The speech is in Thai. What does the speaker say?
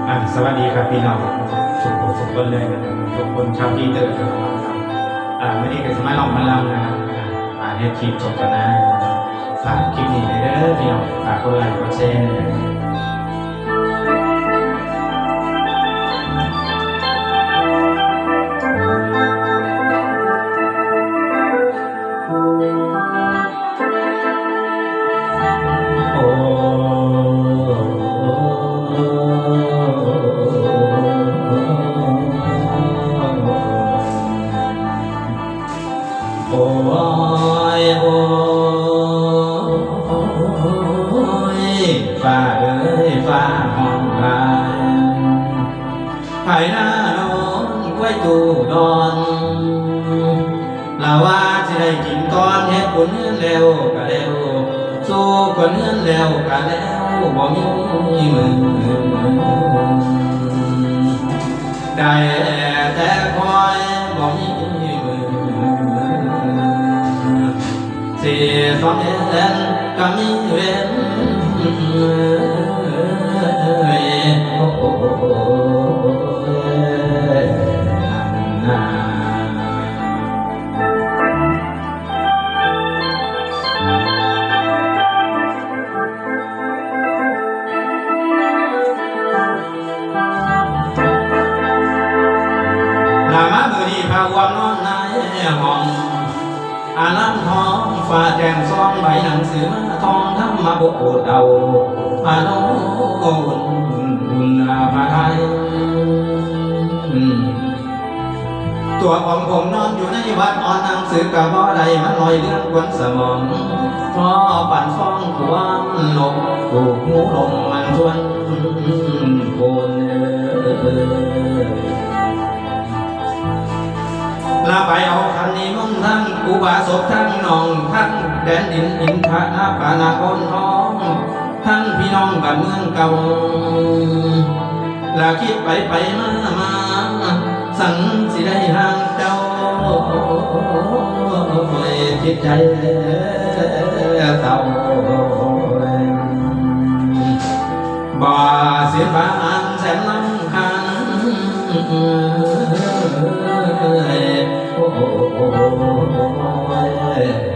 สวัสดีครับพี่น้องทุกคนเลยนะครับทุกคนชาวที่เติร์ดนะครับไม่ได้เกิดสมัยลองมาลำนะครับเฮ็ดคลิปจบกันนะฝากคลิปนี้เลยเด้อพี่น้องฝากกดไลค์กดแชร์เลยโอ้ยโอ้ยฟ้าเอ้ยฟ้าห้องลายภายหน้านอนไว้ตูดอนลาว่าจะได้กินตอนเฮ็ดบุญเงินแล้วก็แล้วสู้คนเงินแล้วก็แล้วบ่มีมือได้แต่คอยบ่มีสิสอนเอ็นก็มีเว้นนามามือดีพาวังนอนในห้องอาน้ำทองฝ่าแจงซองใบหนังสือมาทองทำมาโบดเอาพาโน้นพาไทยตัวของผมนอนอยู่ในวัดอ่อนหนังสือกับบ่อใดมันลอยเลื่อนกวนสมองเพราะปั่นฟ้องขวานนกถูกงูลงมันชวนโกนลาไปเอาคันนี้มุ่งทั้งอุบาสกทั้งน้องทั้งแดนดินอินทนาปานาคอนท้องทั้งพี่น้องบ้านเมืองเก่าลาคิดไปมาสั่งสิได้ห่างเจ้าจิตใจเศร้าบ่เสียบ้านแสนลำคันโอ้